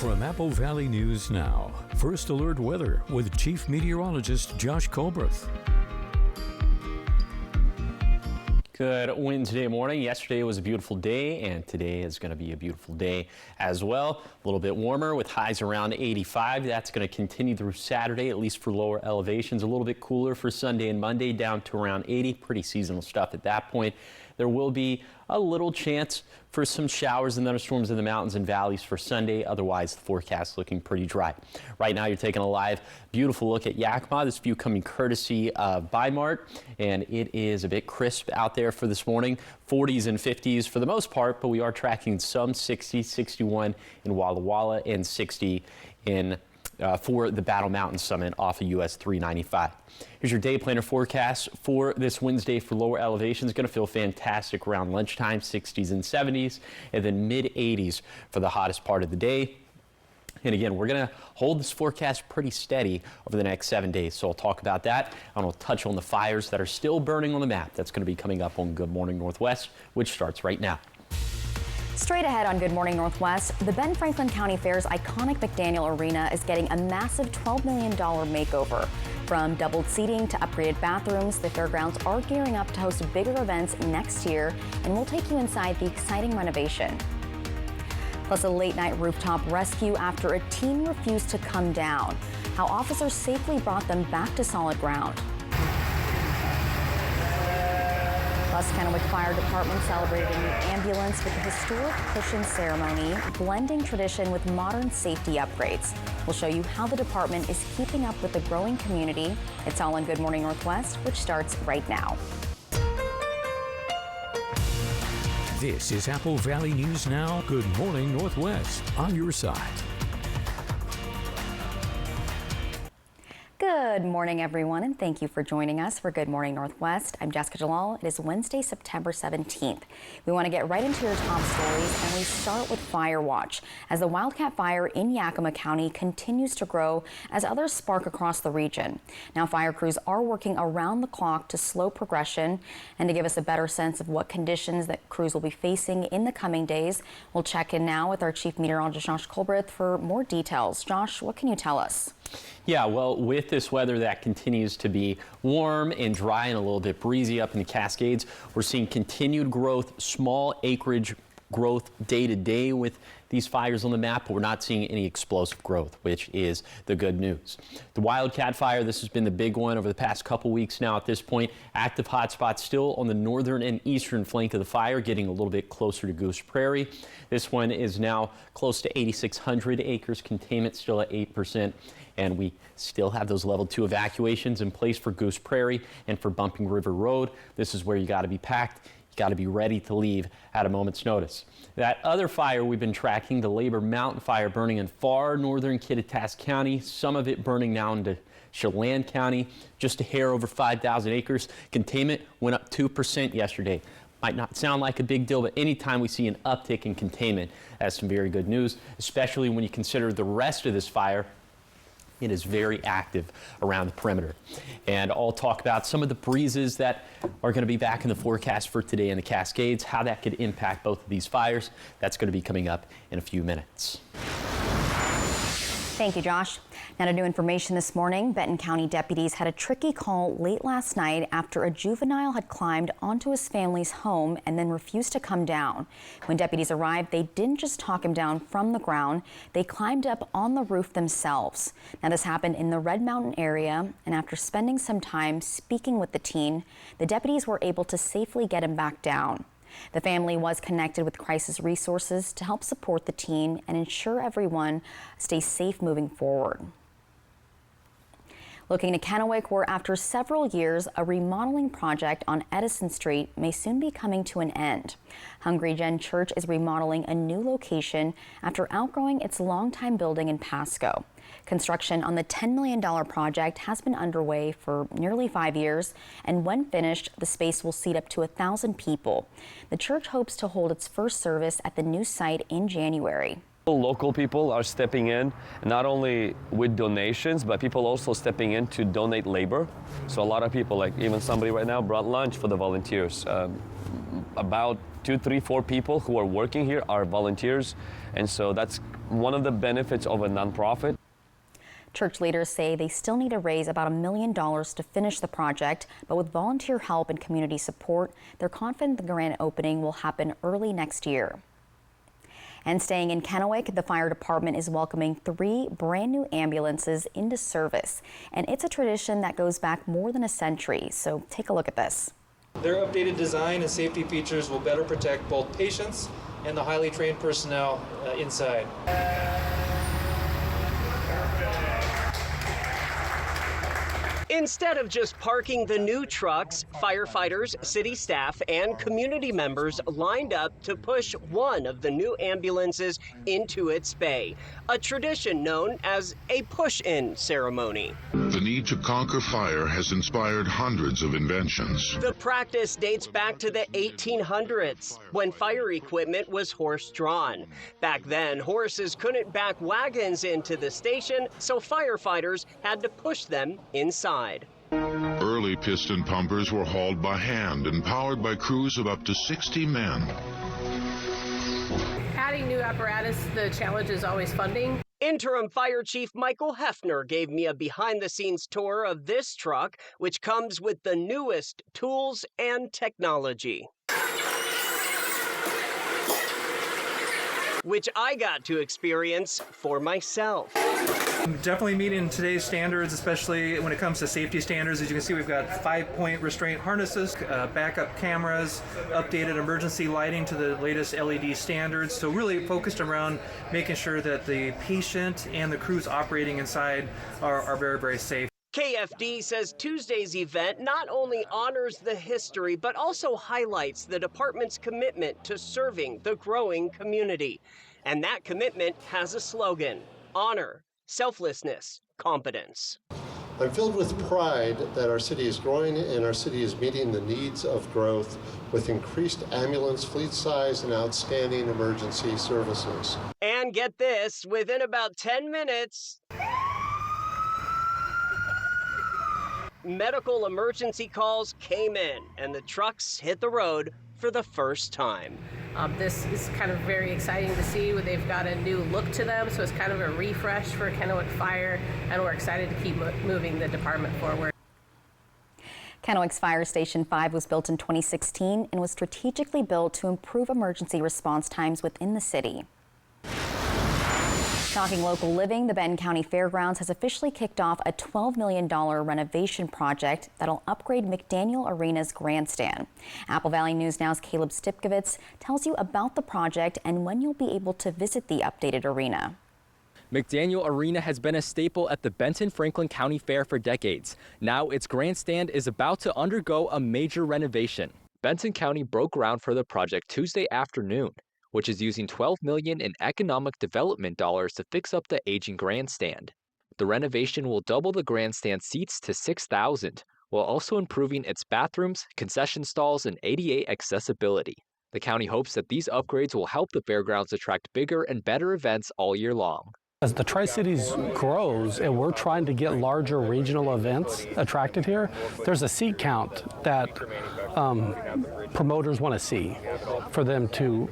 From Apple Valley News Now, First Alert Weather with Chief Meteorologist Josh Colbreth. Good Wednesday morning. Yesterday was a beautiful day, and today is going to be a beautiful day as well. A little bit warmer with highs around 85. That's going to continue through Saturday, at least for lower elevations. A little bit cooler for Sunday and Monday, down to around 80. Pretty seasonal stuff at that point. There will be a little chance for some showers and thunderstorms in the mountains and valleys for Sunday. Otherwise, the forecast looking pretty dry. Right now, you're taking a live, beautiful look at Yakima. This view coming courtesy of Bi-Mart, and it is a bit crisp out there for this morning. 40s and 50s for the most part, but we are tracking some 60, 61 in Walla Walla and 60 in for the Battle Mountain Summit off of US 395. Here's your day planner forecast for this Wednesday for lower elevations. Going to feel fantastic around lunchtime, 60s and 70s, and then mid 80s for the hottest part of the day. And again, we're going to hold this forecast pretty steady over the next 7 days. So I'll talk about that, and I'll touch on the fires that are still burning on the map. That's going to be coming up on Good Morning Northwest, which starts right now. Straight ahead on Good Morning Northwest, the Ben Franklin County Fair's iconic McDaniel Arena is getting a massive $12 million makeover. From doubled seating to upgraded bathrooms, the fairgrounds are gearing up to host bigger events next year, and we'll take you inside the exciting renovation. Plus, a late-night rooftop rescue after a teen refused to come down. How officers safely brought them back to solid ground. Plus, Kennewick Fire Department celebrated a new ambulance with the historic push-in ceremony, blending tradition with modern safety upgrades. We'll show you how the department is keeping up with the growing community. It's all on Good Morning Northwest, which starts right now. This is Apple Valley News Now. Good Morning Northwest, on your side. Good morning, everyone, and thank you for joining us for Good Morning Northwest. I'm Jessica Jalal. It is Wednesday, September 17th. We want to get right into your top stories, and we start with Fire Watch, as the wildcat fire in Yakima County continues to grow as others spark across the region. Now, fire crews are working around the clock to slow progression, and to give us a better sense of what conditions that crews will be facing in the coming days, we'll check in now with our Chief Meteorologist Josh Colbreth for more details. Josh, what can you tell us? Yeah, well, with this weather that continues to be warm and dry and a little bit breezy up in the Cascades, we're seeing continued growth, small acreage growth day to day with these fires on the map, but we're not seeing any explosive growth, which is the good news. The wildcat fire, this has been the big one over the past couple weeks now at this point. Active hotspots still on the northern and eastern flank of the fire, getting a little bit closer to Goose Prairie. This one is now close to 8,600 acres, containment still at 8%. And we still have those level 2 evacuations in place for Goose Prairie and for Bumping River Road. This is where you got to be packed. You got to be ready to leave at a moment's notice. That other fire we've been tracking, the Labor Mountain Fire, burning in far northern Kittitas County, some of it burning now into Chelan County, just a hair over 5,000 acres. Containment went up 2% yesterday. Might not sound like a big deal, but anytime we see an uptick in containment, that's some very good news, especially when you consider the rest of this fire. It is very active around the perimeter. And I'll talk about some of the breezes that are going to be back in the forecast for today in the Cascades, how that could impact both of these fires. That's going to be coming up in a few minutes. Thank you, Josh. Now to new information this morning, Benton County deputies had a tricky call late last night after a juvenile had climbed onto his family's home and then refused to come down. When deputies arrived, they didn't just talk him down from the ground, they climbed up on the roof themselves. Now this happened in the Red Mountain area, and after spending some time speaking with the teen, the deputies were able to safely get him back down. The family was connected with crisis resources to help support the teen and ensure everyone stays safe moving forward. Looking to Kennewick, where after several years, a remodeling project on Edison Street may soon be coming to an end. Hungry Gen Church is remodeling a new location after outgrowing its longtime building in Pasco. Construction on the $10 million project has been underway for nearly 5 years, and when finished, the space will seat up to 1,000 people. The church hopes to hold its first service at the new site in January. Local people are stepping in, not only with donations, but people also stepping in to donate labor. So a lot of people, like even somebody right now, brought lunch for the volunteers. about 2, 3, 4 people who are working here are volunteers. And so that's one of the benefits of a nonprofit. Church leaders say they still need to raise about $1 million to finish the project, but with volunteer help and community support, they're confident the grand opening will happen early next year. And staying in Kennewick, the fire department is welcoming 3 brand new ambulances into service. And it's a tradition that goes back more than a century. So take a look at this. Their updated design and safety features will better protect both patients and the highly trained personnel inside. Instead of just parking the new trucks, firefighters, city staff, and community members lined up to push one of the new ambulances into its bay, a tradition known as a push-in ceremony. The need to conquer fire has inspired hundreds of inventions. The practice dates back to the 1800s, when fire equipment was horse-drawn. Back then, horses couldn't back wagons into the station, so firefighters had to push them inside. Early piston pumpers were hauled by hand and powered by crews of up to 60 men. Adding new apparatus, the challenge is always funding. Interim Fire Chief Michael Hefner gave me a behind-the-scenes tour of this truck, which comes with the newest tools and technology, which I got to experience for myself. Definitely meeting today's standards, especially when it comes to safety standards. As you can see, we've got 5-point restraint harnesses, backup cameras, updated emergency lighting to the latest LED standards. So really focused around making sure that the patient and the crews operating inside are very, very safe. KFD says Tuesday's event not only honors the history, but also highlights the department's commitment to serving the growing community. And that commitment has a slogan: honor, selflessness, competence. I'm filled with pride that our city is growing and our city is meeting the needs of growth with increased ambulance fleet size and outstanding emergency services. And get this, within about 10 minutes, medical emergency calls came in and the trucks hit the road for the first time. This is kind of very exciting to see. They've got a new look to them, so it's kind of a refresh for Kennewick Fire, and we're excited to keep moving the department forward. Kennewick's Fire Station 5 was built in 2016 and was strategically built to improve emergency response times within the city. Talking local living, the Benton County Fairgrounds has officially kicked off a $12 million renovation project that'll upgrade McDaniel Arena's grandstand. Apple Valley News Now's Caleb Stipkovitz tells you about the project and when you'll be able to visit the updated arena. McDaniel Arena has been a staple at the Benton-Franklin County Fair for decades. Now its grandstand is about to undergo a major renovation. Benton County broke ground for the project Tuesday afternoon, which is using $12 million in economic development dollars to fix up the aging grandstand. The renovation will double the grandstand seats to 6,000, while also improving its bathrooms, concession stalls, and ADA accessibility. The county hopes that these upgrades will help the fairgrounds attract bigger and better events all year long. As the Tri-Cities grows and we're trying to get larger regional events attracted here, there's a seat count that promoters want to see for them to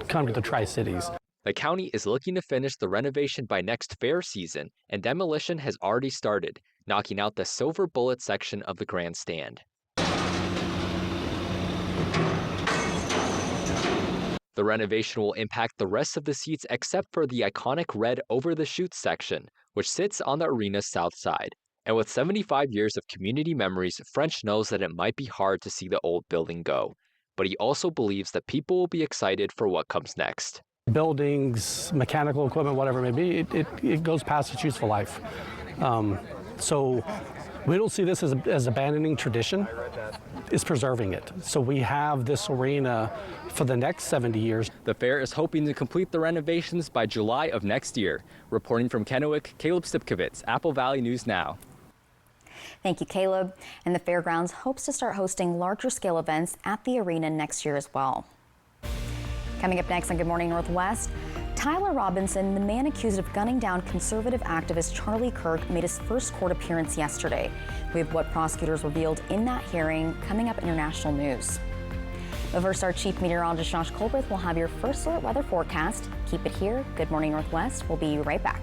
come to the Tri-Cities. The county is looking to finish the renovation by next fair season, and demolition has already started, knocking out the silver bullet section of the grandstand. The renovation will impact the rest of the seats except for the iconic red over-the-chute section, which sits on the arena's south side. And with 75 years of community memories, French knows that it might be hard to see the old building go. But he also believes that people will be excited for what comes next. Buildings, mechanical equipment, whatever it may be, it goes past its useful life. So we don't see this as abandoning tradition, it's preserving it. So we have this arena for the next 70 years. The fair is hoping to complete the renovations by July of next year. Reporting from Kennewick, Caleb Stipkovitz, Apple Valley News Now. Thank you, Caleb. And the fairgrounds hopes to start hosting larger scale events at the arena next year as well. Coming up next on Good Morning Northwest, Tyler Robinson, the man accused of gunning down conservative activist Charlie Kirk, made his first court appearance yesterday. We have what prosecutors revealed in that hearing coming up in international news. But first, our Chief Meteorologist Josh Colbreth will have your first alert weather forecast. Keep it here. Good Morning Northwest. We'll be right back.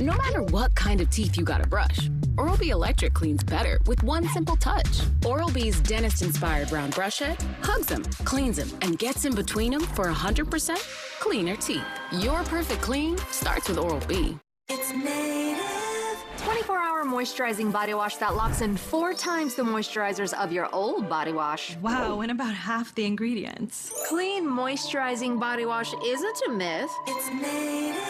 No matter what kind of teeth you gotta brush, Oral-B Electric cleans better with one simple touch. Oral-B's dentist-inspired round brush head hugs them, cleans them, and gets in between them for 100% cleaner teeth. Your perfect clean starts with Oral-B. It's Native. 24-hour moisturizing body wash that locks in 4 times the moisturizers of your old body wash. Wow, and about half the ingredients. Clean moisturizing body wash isn't a myth. It's Native.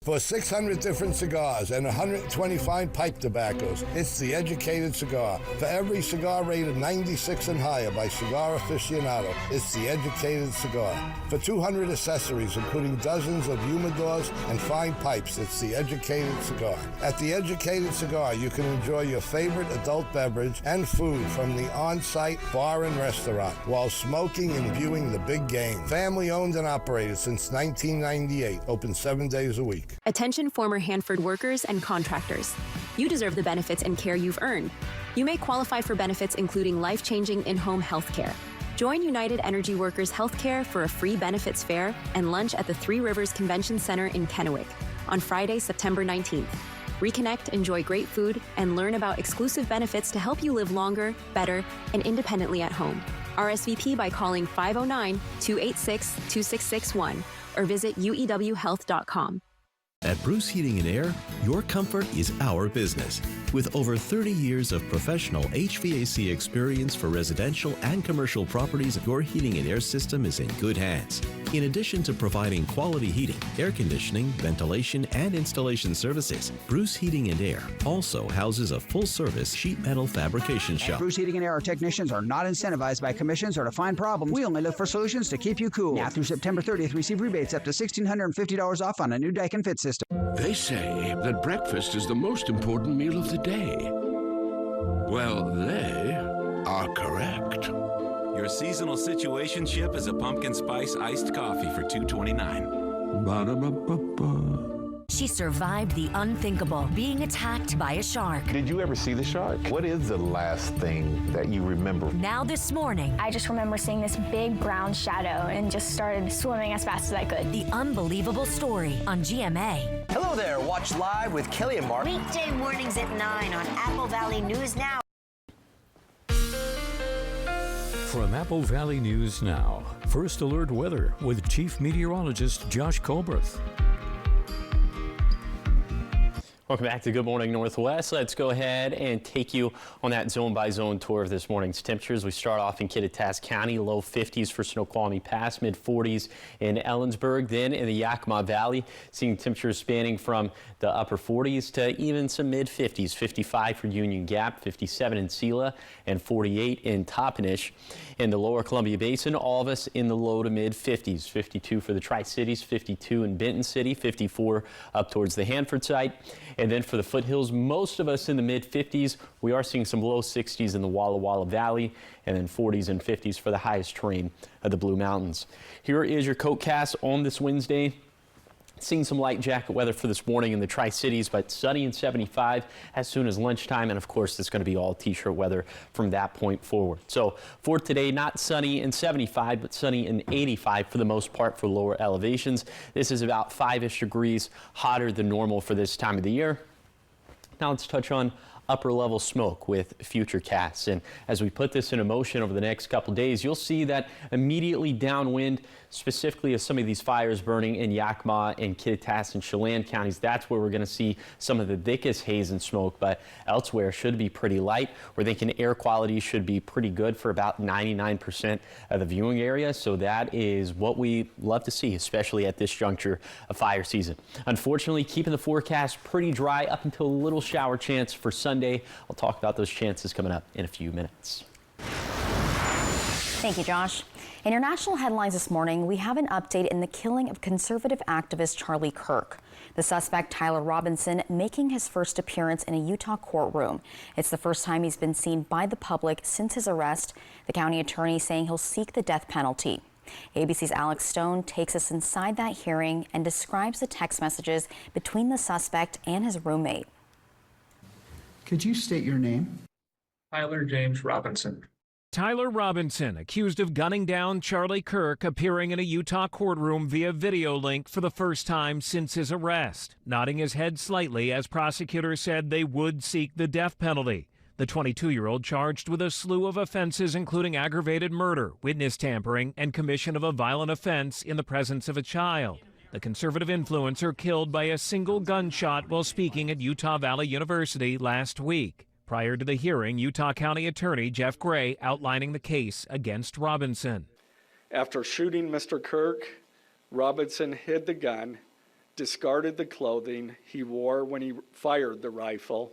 For 600 different cigars and 120 fine pipe tobaccos, it's The Educated Cigar. For every cigar rated 96 and higher by Cigar Aficionado, it's The Educated Cigar. For 200 accessories, including dozens of humidors and fine pipes, it's The Educated Cigar. At The Educated Cigar, you can enjoy your favorite adult beverage and food from the on-site bar and restaurant while smoking and viewing the big game. Family owned and operated since 1998, open 7 days a week. Attention former Hanford workers and contractors. You deserve the benefits and care you've earned. You may qualify for benefits including life-changing in-home health care. Join United Energy Workers Healthcare for a free benefits fair and lunch at the Three Rivers Convention Center in Kennewick on Friday, September 19th. Reconnect, enjoy great food, and learn about exclusive benefits to help you live longer, better, and independently at home. RSVP by calling 509-286-2661 or visit uewhealth.com. At Bruce Heating and Air, your comfort is our business. With over 30 years of professional HVAC experience for residential and commercial properties, your heating and air system is in good hands. In addition to providing quality heating, air conditioning, ventilation, and installation services, Bruce Heating and Air also houses a full-service sheet metal fabrication shop. At Bruce Heating and Air, our technicians are not incentivized by commissions or to find problems. We only look for solutions to keep you cool. Now through September 30th, receive rebates up to $1,650 off on a new Daikin Fit system. They say that breakfast is the most important meal of the day. Well, they are correct. Your seasonal situationship is a pumpkin spice iced coffee for $2.29. Ba-da-ba-ba-ba. She survived the unthinkable, being attacked by a shark. Did you ever see the shark? What is the last thing that you remember? Now this morning, I just remember seeing this big brown shadow and just started swimming as fast as I could. The unbelievable story on GMA. Hello there, watch live with Kelly and Mark. Weekday mornings at 9 on Apple Valley News Now. From Apple Valley News Now, First Alert Weather with Chief Meteorologist Josh Colbreth. Welcome back to Good Morning Northwest. Let's go ahead and take you on that zone-by-zone tour of this morning's temperatures. We start off in Kittitas County, low 50s for Snoqualmie Pass, mid-40s in Ellensburg. Then in the Yakima Valley, seeing temperatures spanning from the upper 40s to even some mid-50s, 55 for Union Gap, 57 in Sela, and 48 in Toppenish. In the lower Columbia Basin, all of us in the low to mid-50s, 52 for the Tri-Cities, 52 in Benton City, 54 up towards the Hanford site. And then for the foothills, most of us in the mid-50s. We are seeing some low 60s in the Walla Walla Valley, and then 40s and 50s for the highest terrain of the Blue Mountains. Here is your coat cast on this Wednesday. Seeing some light jacket weather for this morning in the Tri-Cities, but sunny and 75 as soon as lunchtime. And of course, it's going to be all t-shirt weather from that point forward. So for today, not sunny and 75, but sunny and 85 for the most part for lower elevations. This is about 5-ish degrees hotter than normal for this time of the year. Now let's touch on upper level smoke with future casts. And as we put this into motion over the next couple days, you'll see that immediately downwind, specifically as some of these fires burning in Yakima and Kittitas and Chelan counties, that's where we're going to see some of the thickest haze and smoke, but elsewhere should be pretty light. We're thinking air quality should be pretty good for about 99% of the viewing area, so that is what we love to see, especially at this juncture of fire season. Unfortunately, keeping the forecast pretty dry up until a little shower chance for Sunday. I'll talk about those chances coming up in a few minutes. Thank you, Josh. In your national headlines this morning, we have an update in the killing of conservative activist Charlie Kirk. The suspect, Tyler Robinson, making his first appearance in a Utah courtroom. It's the first time he's been seen by the public since his arrest. The county attorney saying he'll seek the death penalty. ABC's Alex Stone takes us inside that hearing and describes the text messages between the suspect and his roommate. Could you state your name? Tyler James Robinson. Tyler Robinson, accused of gunning down Charlie Kirk, appearing in a Utah courtroom via video link for the first time since his arrest, nodding his head slightly as prosecutors said they would seek the death penalty. The 22-year-old charged with a slew of offenses including aggravated murder, witness tampering, and commission of a violent offense in the presence of a child. The conservative influencer killed by a single gunshot while speaking at Utah Valley University last week. Prior to the hearing, Utah County Attorney Jeff Gray outlining the case against Robinson. After shooting Mr. Kirk, Robinson hid the gun, discarded the clothing he wore when he fired the rifle,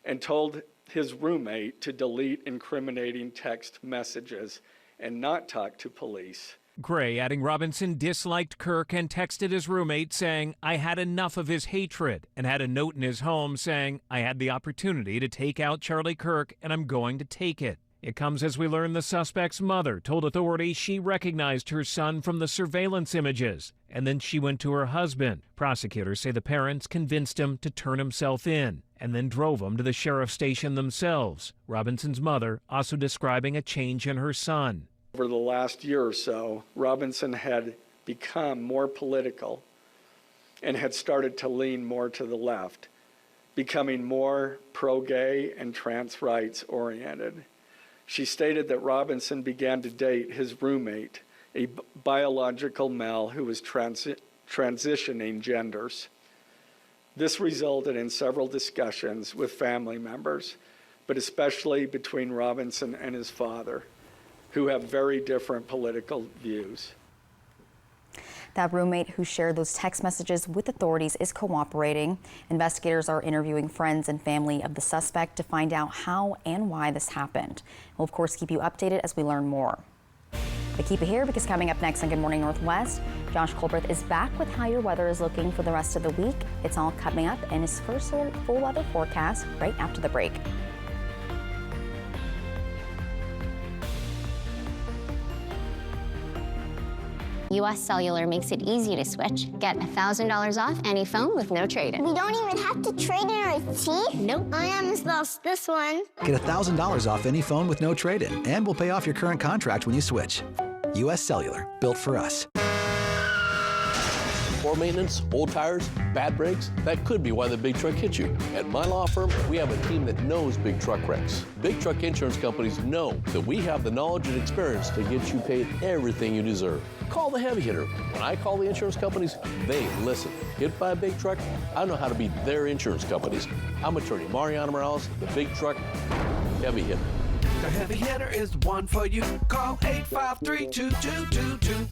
and told his roommate to delete incriminating text messages and not talk to police. Gray adding Robinson disliked Kirk and texted his roommate saying, "I had enough of his hatred," and had a note in his home saying, "I had the opportunity to take out Charlie Kirk and I'm going to take it." It comes as we learn the suspect's mother told authorities she recognized her son from the surveillance images, and then she went to her husband. Prosecutors say the parents convinced him to turn himself in and then drove him to the sheriff's station themselves. Robinson's mother also describing a change in her son. Over the last year or so, Robinson had become more political and had started to lean more to the left, becoming more pro-gay and trans rights oriented. She stated that Robinson began to date his roommate, a biological male who was transitioning genders. This resulted in several discussions with family members, but especially between Robinson and his father, who have very different political views. That roommate who shared those text messages with authorities is cooperating. Investigators are interviewing friends and family of the suspect to find out how and why this happened. We'll of course keep you updated as we learn more. But keep it here, because coming up next on Good Morning Northwest, Josh Colbert is back with how your weather is looking for the rest of the week. It's all coming up in his first full weather forecast right after the break. US Cellular makes it easy to switch. Get $1,000 off any phone with no trade-in. We don't even have to trade in our teeth? Nope. I almost lost this one. Get $1,000 off any phone with no trade-in, and we'll pay off your current contract when you switch. US Cellular, built for us. Poor maintenance, old tires, bad brakes, that could be why the big truck hit you. At my law firm, we have a team that knows big truck wrecks. Big truck insurance companies know that we have the knowledge and experience to get you paid everything you deserve. Call the heavy hitter. When I call the insurance companies, they listen. Hit by a big truck, I know how to be their insurance companies. I'm attorney Mariano Morales, the big truck heavy hitter. The heavy hitter is the one for you. Call 853-2222.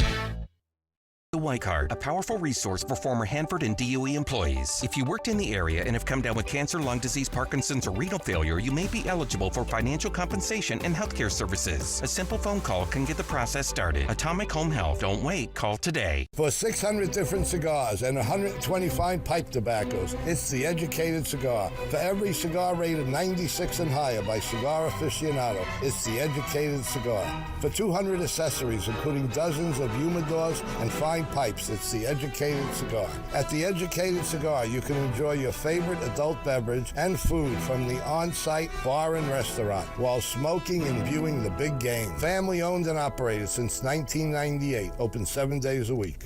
The White Card, a powerful resource for former Hanford and DOE employees. If you worked in the area and have come down with cancer, lung disease, Parkinson's, or renal failure, you may be eligible for financial compensation and healthcare services. A simple phone call can get the process started. Atomic Home Health. Don't wait. Call today. For 600 different cigars and 125 pipe tobaccos, it's The Educated Cigar. For every cigar rated 96 and higher by Cigar Aficionado, it's The Educated Cigar. For 200 accessories, including dozens of humidors and fine pipes, it's The Educated Cigar. At The Educated Cigar, you can enjoy your favorite adult beverage and food from the on-site bar and restaurant while smoking and viewing the big game. Family owned and operated since 1998, open 7 days a week.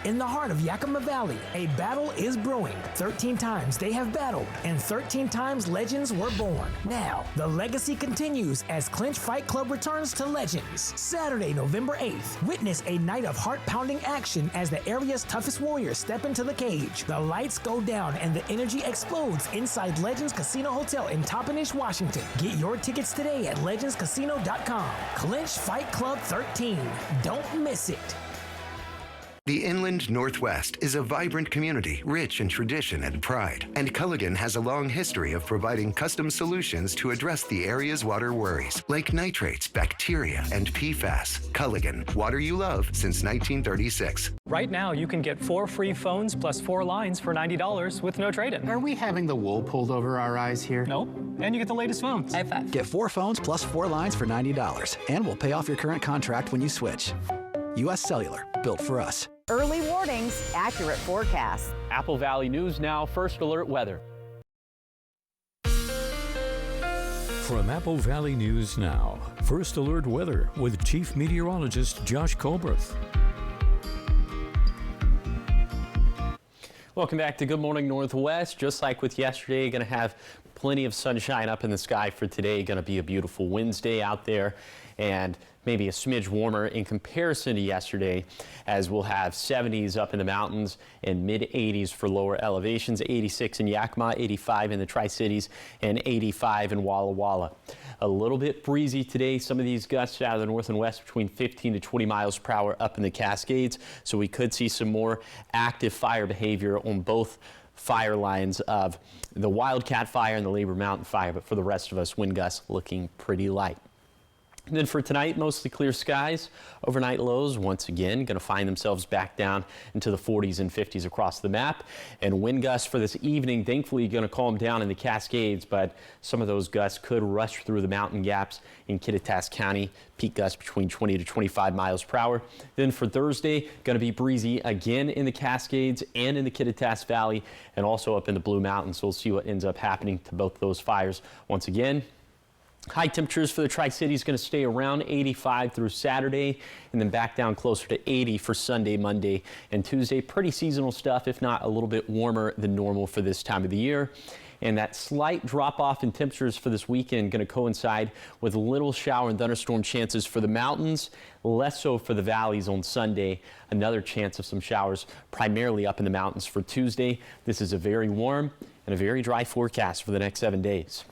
In the heart of Yakima Valley, a battle is brewing. 13 times they have battled, and 13 times legends were born. Now, the legacy continues as Clinch Fight Club returns to Legends. Saturday, November 8th, witness a night of heart-pounding action as the area's toughest warriors step into the cage. The lights go down and the energy explodes inside Legends Casino Hotel in Toppenish, Washington. Get your tickets today at legendscasino.com. Clinch Fight Club 13. Don't miss it. The Inland Northwest is a vibrant community, rich in tradition and pride. And Culligan has a long history of providing custom solutions to address the area's water worries, like nitrates, bacteria, and PFAS. Culligan, water you love since 1936. Right now, you can get 4 free phones plus 4 lines for $90 with no trade-in. Are we having the wool pulled over our eyes here? Nope. And you get the latest phones. High five. Get 4 phones plus 4 lines for $90, and we'll pay off your current contract when you switch. U.S. Cellular, built for us. Early warnings, accurate forecasts. Apple Valley News Now, First Alert Weather. From Apple Valley News Now, First Alert Weather with Chief Meteorologist Josh Colbreth. Welcome back to Good Morning Northwest. Just like with yesterday, going to have plenty of sunshine up in the sky for today. Going to be a beautiful Wednesday out there, and maybe a smidge warmer in comparison to yesterday, as we'll have 70s up in the mountains and mid-80s for lower elevations, 86 in Yakima, 85 in the Tri-Cities, and 85 in Walla Walla. A little bit breezy today. Some of these gusts out of the north and west between 15 to 20 miles per hour up in the Cascades, so we could see some more active fire behavior on both fire lines of the Wildcat Fire and the Labor Mountain Fire, but for the rest of us, wind gusts looking pretty light. And then for tonight, mostly clear skies. Overnight lows, once again, going to find themselves back down into the 40s and 50s across the map. And wind gusts for this evening, thankfully, going to calm down in the Cascades, but some of those gusts could rush through the mountain gaps in Kittitas County. Peak gusts between 20 to 25 miles per hour. Then for Thursday, going to be breezy again in the Cascades and in the Kittitas Valley, and also up in the Blue Mountains. So we'll see what ends up happening to both those fires once again. High temperatures for the Tri-Cities going to stay around 85 through Saturday, and then back down closer to 80 for Sunday, Monday, and Tuesday. Pretty seasonal stuff, if not a little bit warmer than normal for this time of the year. And that slight drop off in temperatures for this weekend going to coincide with little shower and thunderstorm chances for the mountains, less so for the valleys on Sunday. Another chance of some showers primarily up in the mountains for Tuesday. This is a very warm and a very dry forecast for the next 7 days.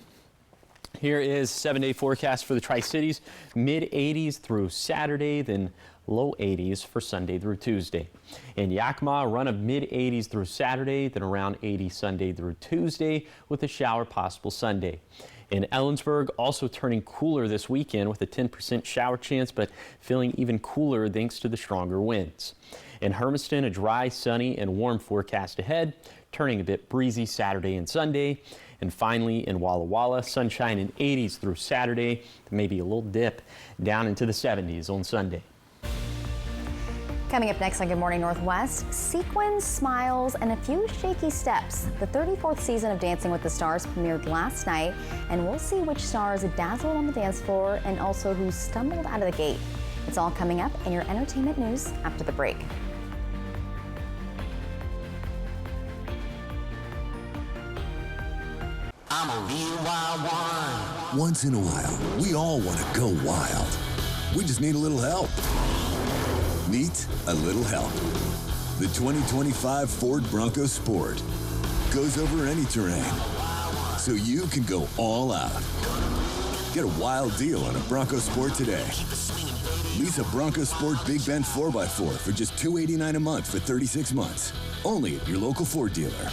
Here is 7-day forecast for the Tri-Cities, mid-80s through Saturday, then low 80s for Sunday through Tuesday. In Yakima, a run of mid-80s through Saturday, then around 80 Sunday through Tuesday, with a shower possible Sunday. In Ellensburg, also turning cooler this weekend with a 10% shower chance, but feeling even cooler thanks to the stronger winds. In Hermiston, a dry, sunny, and warm forecast ahead, turning a bit breezy Saturday and Sunday. And finally, in Walla Walla, sunshine in 80s through Saturday, maybe a little dip down into the 70s on Sunday. Coming up next on Good Morning Northwest, sequins, smiles, and a few shaky steps. The 34th season of Dancing with the Stars premiered last night, and we'll see which stars dazzled on the dance floor and also who stumbled out of the gate. It's all coming up in your entertainment news after the break. I'm a real wild one. Once in a while, we all want to go wild. We just need a little help. Meet a little help. The 2025 Ford Bronco Sport goes over any terrain, so you can go all out. Get a wild deal on a Bronco Sport today. Lease a Bronco Sport Big Bend 4x4 for just $289 a month for 36 months. Only at your local Ford dealer.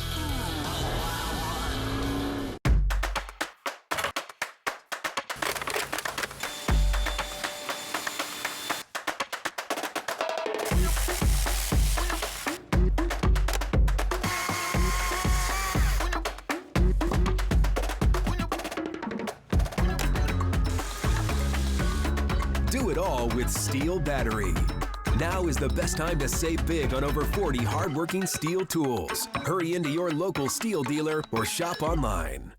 Do it all with STIHL Battery. Now is the best time to save big on over 40 hardworking STIHL tools. Hurry into your local STIHL dealer or shop online.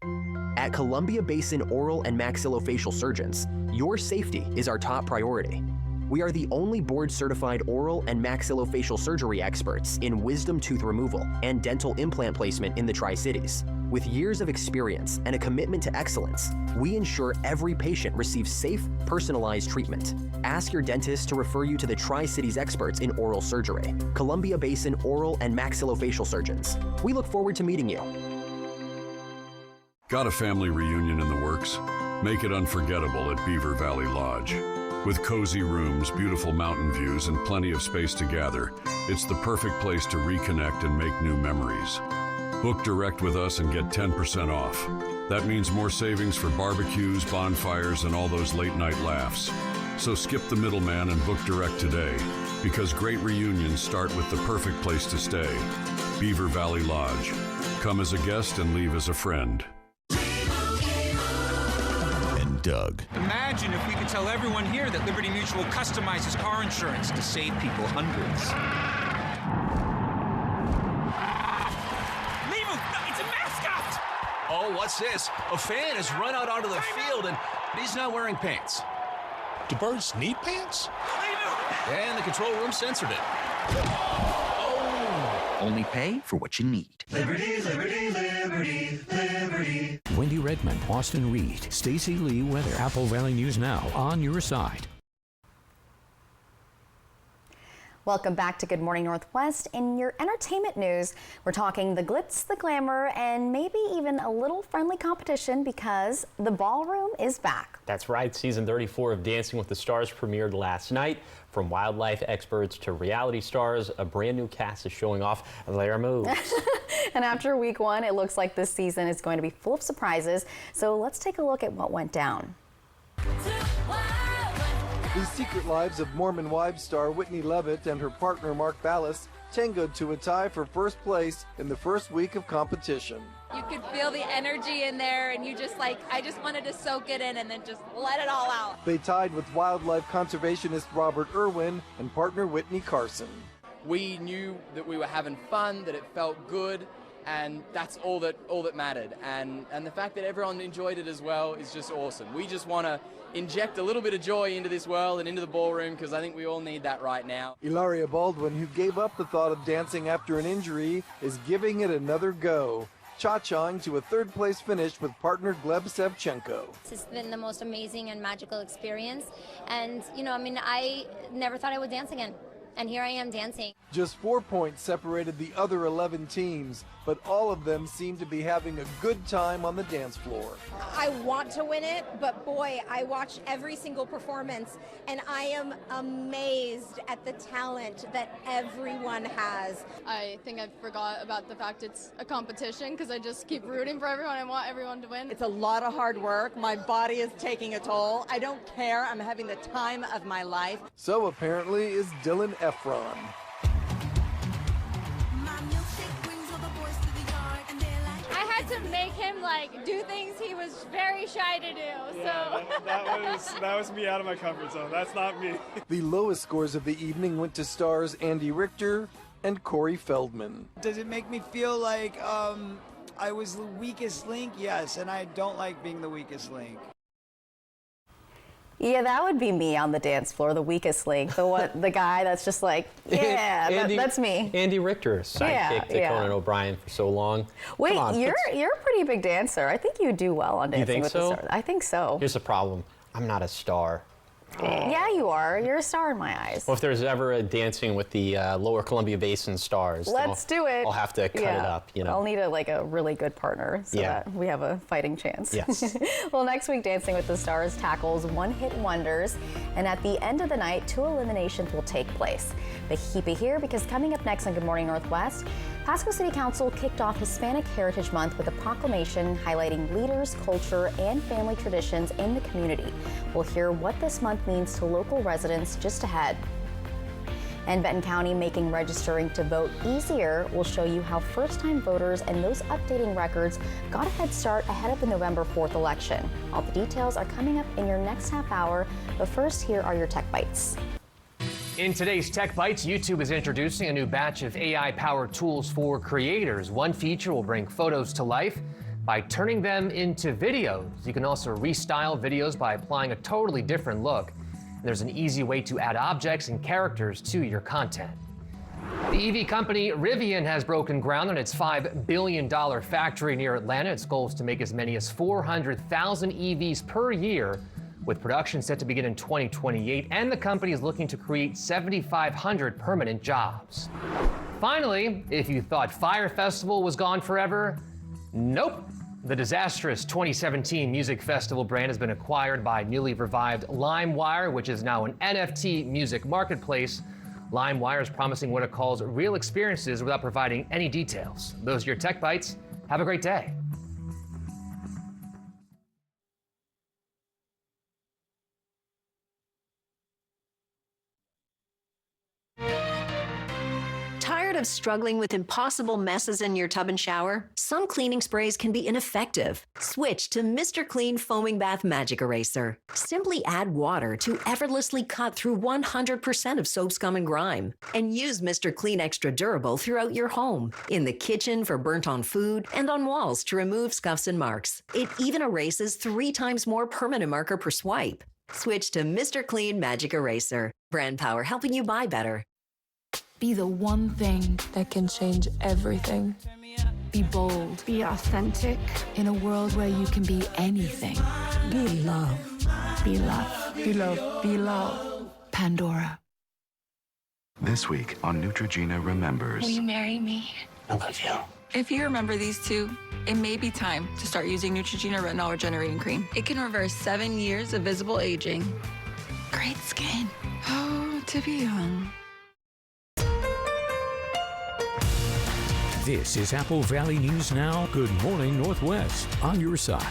At Columbia Basin Oral and Maxillofacial Surgeons, your safety is our top priority. We are the only board-certified oral and maxillofacial surgery experts in wisdom tooth removal and dental implant placement in the Tri-Cities. With years of experience and a commitment to excellence, we ensure every patient receives safe, personalized treatment. Ask your dentist to refer you to the Tri-Cities experts in oral surgery, Columbia Basin Oral and Maxillofacial Surgeons. We look forward to meeting you. Got a family reunion in the works? Make it unforgettable at Beaver Valley Lodge. With cozy rooms, beautiful mountain views, and plenty of space to gather, it's the perfect place to reconnect and make new memories. Book direct with us and get 10% off. That means more savings for barbecues, bonfires, and all those late-night laughs. So skip the middleman and book direct today, because great reunions start with the perfect place to stay. Beaver Valley Lodge. Come as a guest and leave as a friend. Doug. Imagine if we could tell everyone here that Liberty Mutual customizes car insurance to save people hundreds. Leave him! It's a mascot! Oh, what's this? A fan has run out onto the field and he's not wearing pants. Do birds need pants? And the control room censored it. Oh! Only pay for what you need. Liberty, liberty, liberty, liberty. Wendy Redmond, Austin Reed, Stacey Lee Weather. Apple Valley News Now, on your side. Welcome back to Good Morning Northwest. In your entertainment news, we're talking the glitz, the glamour, and maybe even a little friendly competition because the ballroom is back. That's right. Season 34 of Dancing with the Stars premiered last night. From wildlife experts to reality stars, a brand new cast is showing off their moves. And after week one, it looks like this season is going to be full of surprises. So let's take a look at what went down. The Secret Lives of Mormon Wives star Whitney Levitt and her partner Mark Ballas tangoed to a tie for first place in the first week of competition. You could feel the energy in there, and you just I just wanted to soak it in and then just let it all out. They tied with wildlife conservationist Robert Irwin and partner Whitney Carson. We knew that we were having fun, that it felt good, and that's all that mattered. And the fact that everyone enjoyed it as well is just awesome. We just want to inject a little bit of joy into this world and into the ballroom because I think we all need that right now. Ilaria Baldwin, who gave up the thought of dancing after an injury, is giving it another go, cha-chaing to a third-place finish with partner Gleb Sevchenko. It's been the most amazing and magical experience, and I never thought I would dance again, and here I am dancing. Just 4 points separated the other 11 teams, but all of them seem to be having a good time on the dance floor. I want to win it, but boy, I watch every single performance, and I am amazed at the talent that everyone has. I think I forgot about the fact it's a competition because I just keep rooting for everyone. I want everyone to win. It's a lot of hard work. My body is taking a toll. I don't care. I'm having the time of my life. So apparently is Dylan Efron. I had to make him do things he was very shy to do. Yeah, so that was me out of my comfort zone. That's not me. The lowest scores of the evening went to stars Andy Richter and Corey Feldman. Does it make me feel like I was the weakest link? Yes, and I don't like being the weakest link. Yeah, that would be me on the dance floor, the weakest link, the guy that's just that's me. Andy Richter, sidekick to Conan O'Brien for so long. Wait, you're a pretty big dancer. I think you do well on Dancing with the Stars. I think so. Here's the problem. I'm not a star. Yeah, you are. You're a star in my eyes. Well, if there's ever a Dancing with the Lower Columbia Basin Stars, let's do it. I'll have to cut it up. I'll need a really good partner so that we have a fighting chance. Yes. Well, next week, Dancing with the Stars tackles one-hit wonders, and at the end of the night, 2 eliminations will take place. But keep it here because coming up next on Good Morning Northwest, Pasco City Council kicked off Hispanic Heritage Month with a proclamation highlighting leaders, culture, and family traditions in the community. We'll hear what this month means to local residents just ahead. And Benton County making registering to vote easier. We'll show you how first-time voters and those updating records got a head start ahead of the November 4th election. All the details are coming up in your next half hour, but first, here are your Tech Bites. In today's Tech Bites, YouTube is introducing a new batch of AI-powered tools for creators. One feature will bring photos to life by turning them into videos. You can also restyle videos by applying a totally different look. And there's an easy way to add objects and characters to your content. The EV company Rivian has broken ground on its $5 billion factory near Atlanta. Its goal is to make as many as 400,000 EVs per year, with production set to begin in 2028, and the company is looking to create 7,500 permanent jobs. Finally, if you thought Fyre Festival was gone forever, nope. The disastrous 2017 music festival brand has been acquired by newly revived LimeWire, which is now an NFT music marketplace. LimeWire is promising what it calls real experiences without providing any details. Those are your Tech Bites. Have a great day. Tired of struggling with impossible messes in your tub and shower? Some cleaning sprays can be ineffective. Switch to Mr. Clean Foaming Bath Magic Eraser. Simply add water to effortlessly cut through 100% of soap, scum, and grime. And use Mr. Clean Extra Durable throughout your home, in the kitchen for burnt on food, and on walls to remove scuffs and marks. It even erases 3 times more permanent marker per swipe. Switch to Mr. Clean Magic Eraser. Brand power helping you buy better. Be the one thing that can change everything. Be bold. Be authentic. In a world where you can be anything. Be love. Be love. Be love. Be love. Pandora. This week on Neutrogena Remembers. Will you marry me? I love you. If you remember these two, it may be time to start using Neutrogena Retinol Regenerating Cream. It can reverse 7 years of visible aging. Great skin. Oh, to be young. This is Apple Valley News Now. Good morning, Northwest. On your side.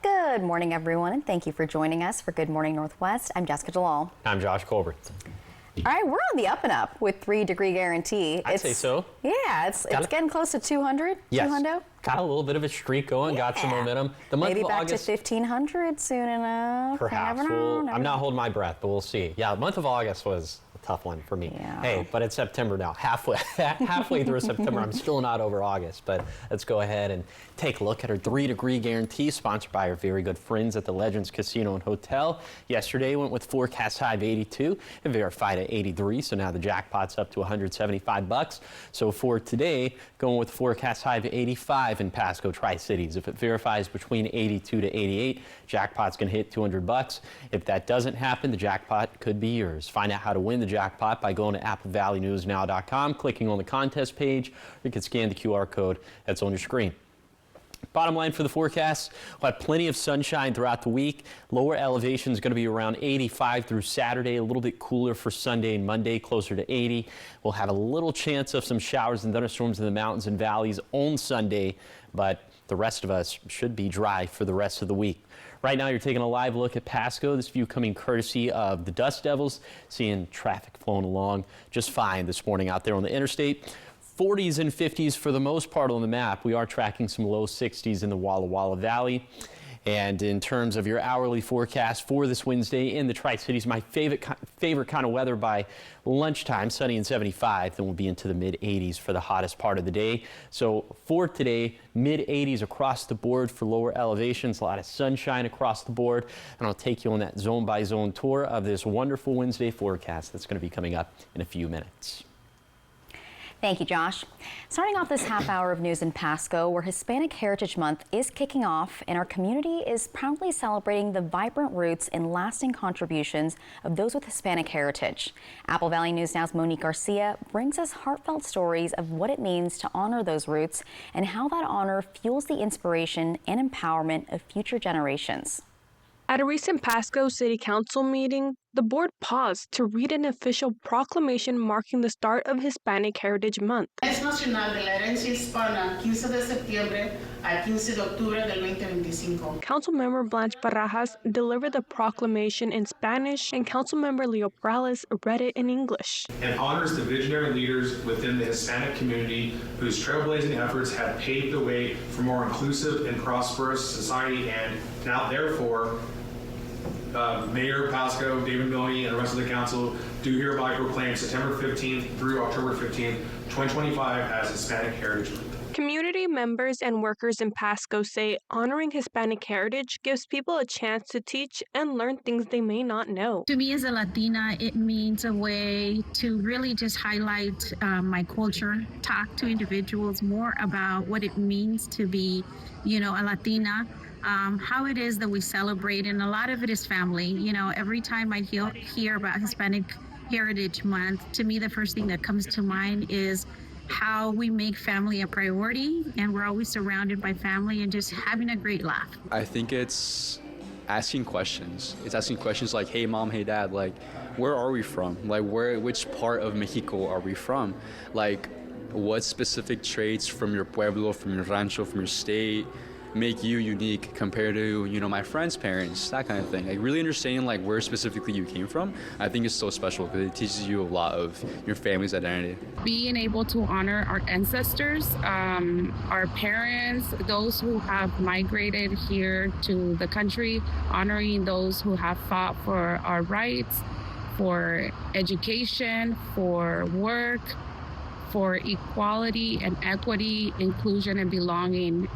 Good morning, everyone, and thank you for joining us for Good Morning Northwest. I'm Jessica Jalal. I'm Josh Colbert. All right, we're on the up and up with 3-degree guarantee. I'd say so. Yeah, it's getting close to 200. Yes. 200. Got a little bit of a streak going, got some momentum. The month Maybe of back August, to 1,500 soon enough. perhaps. Never know, never I'm not know. holding my breath, but we'll see. Yeah, the month of August was a tough one for me. Hey, but it's September now. Halfway through September, I'm still not over August. But let's go ahead and take a look at our 3-degree guarantee, sponsored by our very good friends at the Legends Casino and Hotel. Yesterday went with forecast high of 82 and verified at 83. So now the jackpot's up to $175. So for today, going with forecast high of 85 in Pasco Tri-Cities. If it verifies between 82 to 88, jackpot's going to hit $200. If that doesn't happen, the jackpot could be yours. Find out how to win the jackpot by going to applevalleyNewsNow.com, clicking on the contest page, or you can scan the QR code that's on your screen. Bottom line for the forecast, we'll have plenty of sunshine throughout the week. Lower elevation is going to be around 85 through Saturday, a little bit cooler for Sunday and Monday, closer to 80. We'll have a little chance of some showers and thunderstorms in the mountains and valleys on Sunday, but the rest of us should be dry for the rest of the week. Right now, you're taking a live look at Pasco. This view coming courtesy of the Dust Devils, seeing traffic flowing along just fine this morning out there on the interstate. 40s and 50s for the most part on the map. We are tracking some low 60s in the Walla Walla Valley. And in terms of your hourly forecast for this Wednesday in the Tri-Cities, my favorite kind of weather by lunchtime, sunny and 75. Then we'll be into the mid-80s for the hottest part of the day. So for today, mid-80s across the board for lower elevations, a lot of sunshine across the board. And I'll take you on that zone-by-zone tour of this wonderful Wednesday forecast that's going to be coming up in a few minutes. Thank you, Josh. Starting off this half hour of news in Pasco, where Hispanic Heritage Month is kicking off, and our community is proudly celebrating the vibrant roots and lasting contributions of those with Hispanic heritage. Apple Valley News Now's Monique Garcia brings us heartfelt stories of what it means to honor those roots and how that honor fuels the inspiration and empowerment of future generations. At a recent Pasco City Council meeting, the board paused to read an official proclamation marking the start of Hispanic Heritage Month. Es nacional de la herencia hispana, 15 de septiembre al 15 de octubre del 2025. Councilmember Blanche Barajas delivered the proclamation in Spanish, and Councilmember Leo Morales read it in English. And honors the visionary leaders within the Hispanic community whose trailblazing efforts have paved the way for more inclusive and prosperous society, and now therefore Mayor Pasco, David Milne, and the rest of the council do hereby proclaim September 15th through October 15th, 2025 as Hispanic Heritage Month. Community members and workers in Pasco say honoring Hispanic heritage gives people a chance to teach and learn things they may not know. To me as a Latina, it means a way to really just highlight my culture, talk to individuals more about what it means to be, a Latina. How it is that we celebrate, and a lot of it is family. Every time I hear about Hispanic Heritage Month, to me the first thing that comes to mind is how we make family a priority, and we're always surrounded by family and just having a great laugh. I think it's asking questions. It's asking questions like, hey mom, hey dad, like, where are we from? Like, which part of Mexico are we from? Like, what specific traits from your pueblo, from your rancho, from your state, make you unique compared to, you know, my friend's parents, that kind of thing. Like really understanding like where specifically you came from, I think is so special because it teaches you a lot of your family's identity. Being able to honor our ancestors, our parents, those who have migrated here to the country, honoring those who have fought for our rights, for education, for work, for equality and equity, inclusion and belonging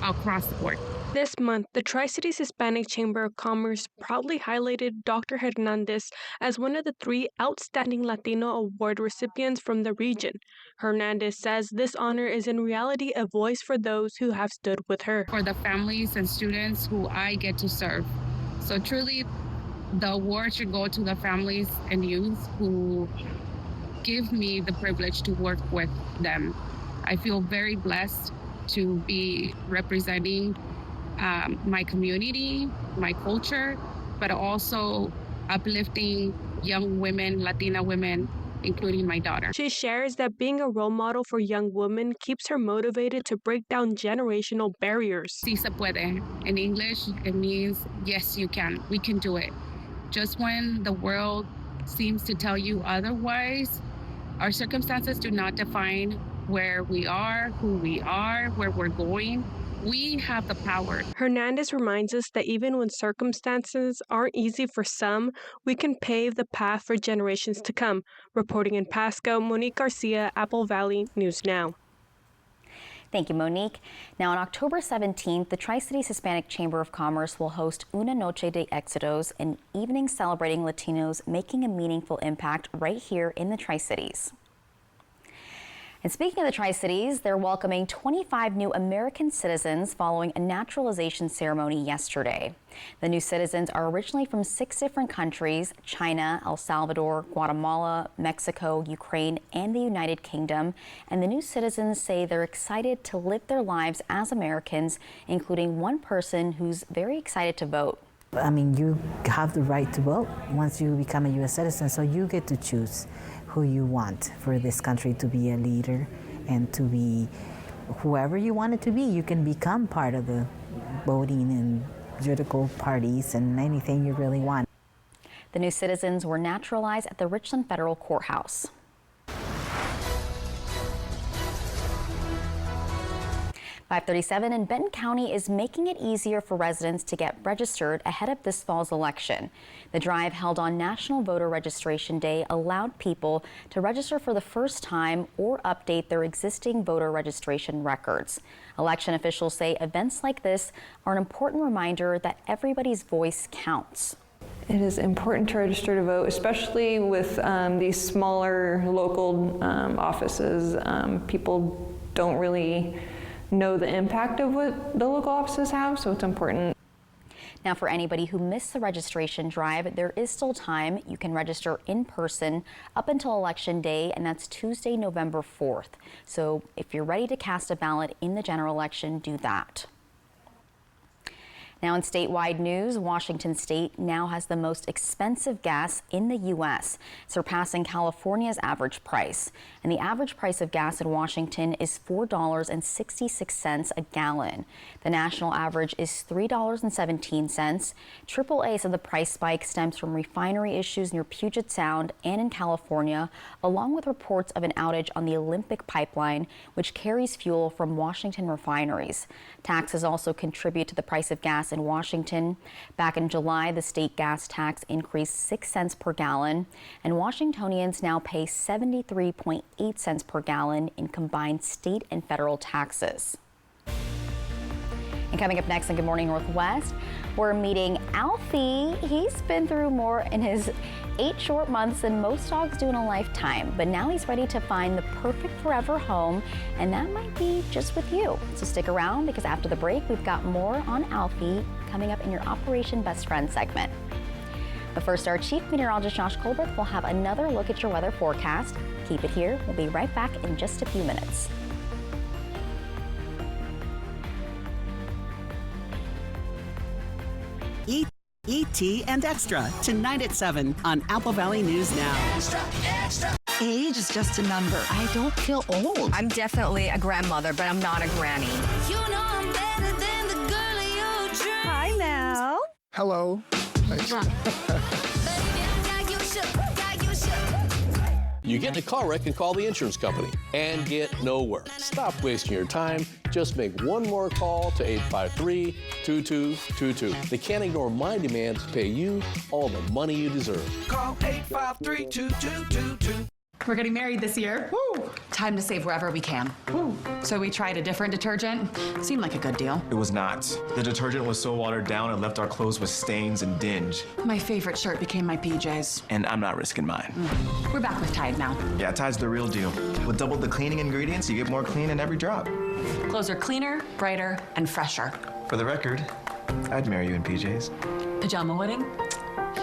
across the board. This month, the Tri-Cities Hispanic Chamber of Commerce proudly highlighted Dr. Hernandez as one of the 3 Outstanding Latino Award recipients from the region. Hernandez says this honor is in reality a voice for those who have stood with her. For the families and students who I get to serve. So truly, the award should go to the families and youth who give me the privilege to work with them. I feel very blessed to be representing my community, my culture, but also uplifting young women, Latina women, including my daughter. She shares that being a role model for young women keeps her motivated to break down generational barriers. Si se puede. In English, it means yes, you can. We can do it. Just when the world seems to tell you otherwise, our circumstances do not define where we are, who we are, where we're going. We have the power. Hernandez reminds us that even when circumstances aren't easy for some, we can pave the path for generations to come. Reporting in Pasco, Monique Garcia, Apple Valley News Now. Thank you, Monique. Now, on October 17th, the Tri-Cities Hispanic Chamber of Commerce will host Una Noche de Éxitos, an evening celebrating Latinos making a meaningful impact right here in the Tri-Cities. And speaking of the Tri-Cities, they're welcoming 25 new American citizens following a naturalization ceremony yesterday. The new citizens are originally from 6 different countries: China, El Salvador, Guatemala, Mexico, Ukraine, and the United Kingdom. And the new citizens say they're excited to live their lives as Americans, including one person who's very excited to vote. I mean, you have the right to vote once you become a U.S. citizen, so you get to choose who you want for this country to be a leader and to be whoever you want it to be. You can become part of the voting and political parties and anything you really want. The new citizens were naturalized at the Richland Federal Courthouse. .537 in Benton County is making it easier for residents to get registered ahead of this fall's election. The drive held on National Voter Registration Day allowed people to register for the first time or update their existing voter registration records. Election officials say events like this are an important reminder that everybody's voice counts. It is important to register to vote, especially with these smaller local offices. People don't really know the impact of what the local offices have, so it's important. Now, for anybody who missed the registration drive, there is still time. You can register in person up until Election Day, and that's Tuesday, November 4th. So if you're ready to cast a ballot in the general election, do that. Now, in statewide news, Washington State now has the most expensive gas in the U.S., surpassing California's average price. And the average price of gas in Washington is $4.66 a gallon. The national average is $3.17. AAA said the price spike stems from refinery issues near Puget Sound and in California, along with reports of an outage on the Olympic pipeline, which carries fuel from Washington refineries. Taxes also contribute to the price of gas in Washington. Back in July, the state gas tax increased 6 cents per gallon, and Washingtonians now pay 73.8 cents per gallon in combined state and federal taxes. And coming up next on Good Morning Northwest, we're meeting Alfie. He's been through more in his 8 short months than most dogs do in a lifetime, but now he's ready to find the perfect forever home, and that might be just with you. So stick around, because after the break, we've got more on Alfie coming up in your Operation Best Friend segment. But first, our Chief Meteorologist Josh Colbert will have another look at your weather forecast. Keep it here. We'll be right back in just a few minutes. ET and Extra tonight at 7 on Apple Valley News Now. Extra, extra. Age is just a number. I don't feel old. I'm definitely a grandmother, but I'm not a granny. You know I'm better than the girl of your dreams. Hi, Mel. Hello. You get in a car wreck and call the insurance company and get nowhere. Stop wasting your time. Just make one more call to 853-2222. They can't ignore my demands to pay you all the money you deserve. Call 853-2222. We're getting married this year. Woo. Time to save wherever we can. Woo. So we tried a different detergent. Seemed like a good deal. It was not. The detergent was so watered down it left our clothes with stains and dinge. My favorite shirt became my PJs. And I'm not risking mine. We're back with Tide now. Yeah, Tide's the real deal. With double the cleaning ingredients, you get more clean in every drop. Clothes are cleaner, brighter, and fresher. For the record, I'd marry you in PJs. Pajama wedding?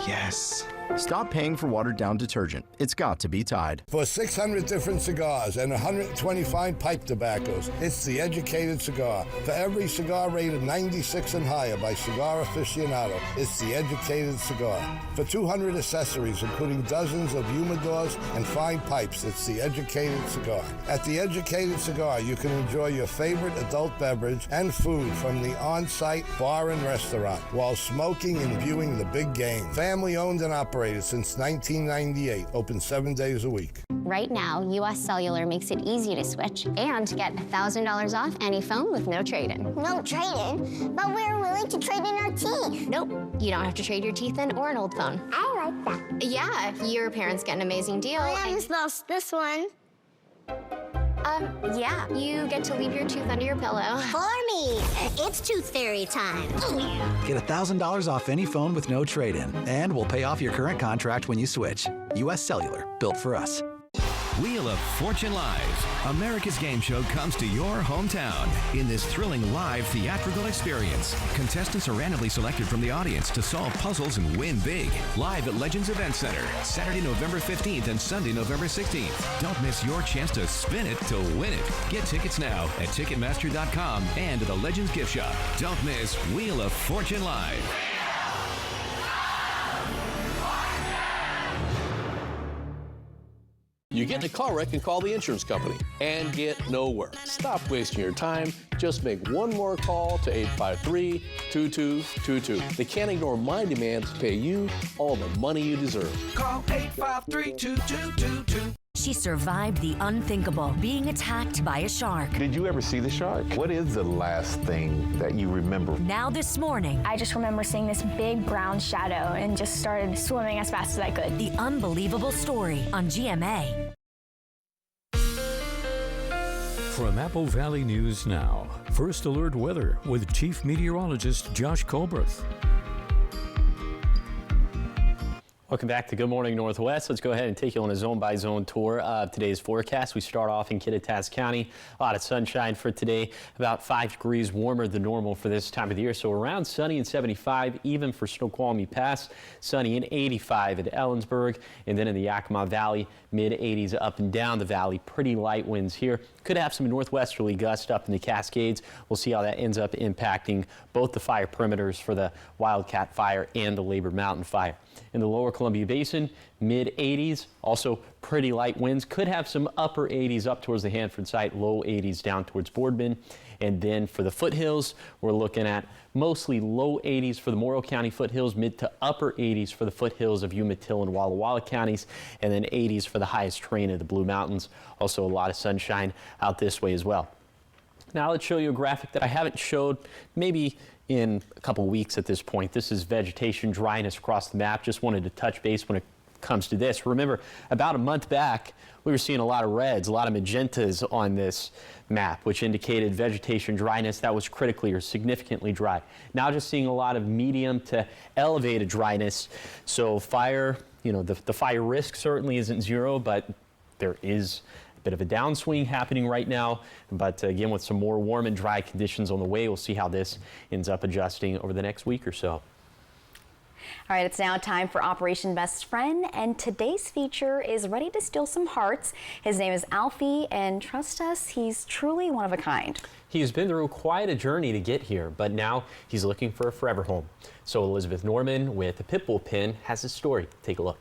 Yes. Stop paying for watered-down detergent. It's got to be Tide. For 600 different cigars and 125 pipe tobaccos, it's The Educated Cigar. For every cigar rated 96 and higher by Cigar Aficionado, it's The Educated Cigar. For 200 accessories, including dozens of humidors and fine pipes, it's The Educated Cigar. At The Educated Cigar, you can enjoy your favorite adult beverage and food from the on-site bar and restaurant while smoking and viewing the big game. Family-owned and operated since 1998, open 7 days a week. Right now, U.S. Cellular makes it easy to switch and get $1,000 off any phone with no trade-in. No trade-in? But we're willing to trade in our teeth. Nope, you don't have to trade your teeth in or an old phone. I like that. Yeah, your parents get an amazing deal. I almost lost this one. Yeah, you get to leave your tooth under your pillow. For me, it's Tooth Fairy time. Get $1,000 off any phone with no trade-in, and we'll pay off your current contract when you switch. U.S. Cellular, built for us. Wheel of Fortune Live, America's game show, comes to your hometown. In this thrilling live theatrical experience, contestants are randomly selected from the audience to solve puzzles and win big. Live at Legends Event Center, Saturday, November 15th and Sunday, November 16th. Don't miss your chance to spin it to win it. Get tickets now at Ticketmaster.com and at the Legends Gift Shop. Don't miss Wheel of Fortune Live. You get in a car wreck and call the insurance company and get nowhere. Stop wasting your time. Just make one more call to 853-2222. They can't ignore my demands to pay you all the money you deserve. Call 853-2222. She survived the unthinkable, being attacked by a shark. Did you ever see the shark? What is the last thing that you remember? Now this morning, I just remember seeing this big brown shadow and just started swimming as fast as I could. The unbelievable story on GMA. From Apple Valley News Now, First Alert Weather with Chief Meteorologist Josh Colbert. Welcome back to Good Morning Northwest. Let's go ahead and take you on a zone-by-zone tour of today's forecast. We start off in Kittitas County. A lot of sunshine for today, about 5 degrees warmer than normal for this time of the year. So around sunny and 75, even for Snoqualmie Pass. Sunny and 85 at Ellensburg. And then in the Yakima Valley, mid-80s up and down the valley. Pretty light winds here. Could have some northwesterly gusts up in the Cascades. We'll see how that ends up impacting both the fire perimeters for the Wildcat Fire and the Labor Mountain Fire. In the lower Columbia Basin, mid-80s, also pretty light winds. Could have some upper 80s up towards the Hanford site, low 80s down towards Boardman. And then for the foothills, we're looking at mostly low 80s for the Morrow County foothills, mid to upper 80s for the foothills of Umatilla and Walla Walla counties, and then 80s for the highest terrain of the Blue Mountains. Also a lot of sunshine out this way as well. Now let's show you a graphic that I haven't showed maybe in a couple weeks at this point. This is vegetation dryness across the map. Just wanted to touch base when it comes to this. Remember, about a month back, we were seeing a lot of reds, a lot of magentas on this map, which indicated vegetation dryness that was critically or significantly dry. Now just seeing a lot of medium to elevated dryness. So fire, the fire risk certainly isn't zero, but there is a bit of a downswing happening right now. But again, with some more warm and dry conditions on the way, we'll see how this ends up adjusting over the next week or so. All right, it's now time for Operation Best Friend, and today's feature is ready to steal some hearts. His name is Alfie, and trust us, he's truly one of a kind. He's been through quite a journey to get here, but now he's looking for a forever home. So Elizabeth Norman with the Pitbull Pen has his story. Take a look.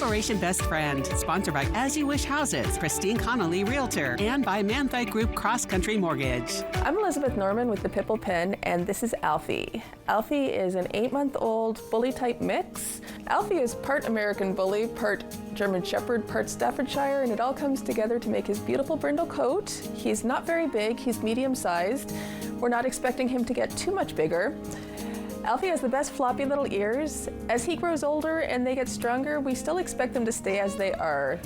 Operation Best Friend, sponsored by As You Wish Houses, Christine Connolly Realtor, and by Manthite Group Cross Country Mortgage. I'm Elizabeth Norman with the Pipple Pen, and this is Alfie. Alfie is an 8-month-old bully-type mix. Alfie is part American Bully, part German Shepherd, part Staffordshire, and it all comes together to make his beautiful brindle coat. He's not very big, he's medium-sized. We're not expecting him to get too much bigger. Alfie has the best floppy little ears. As he grows older and they get stronger, we still expect them to stay as they are.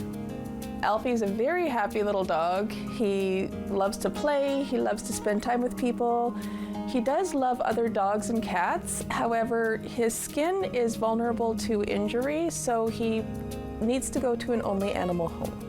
Alfie's a very happy little dog. He loves to play, he loves to spend time with people. He does love other dogs and cats. However, his skin is vulnerable to injury, so he needs to go to an only animal home.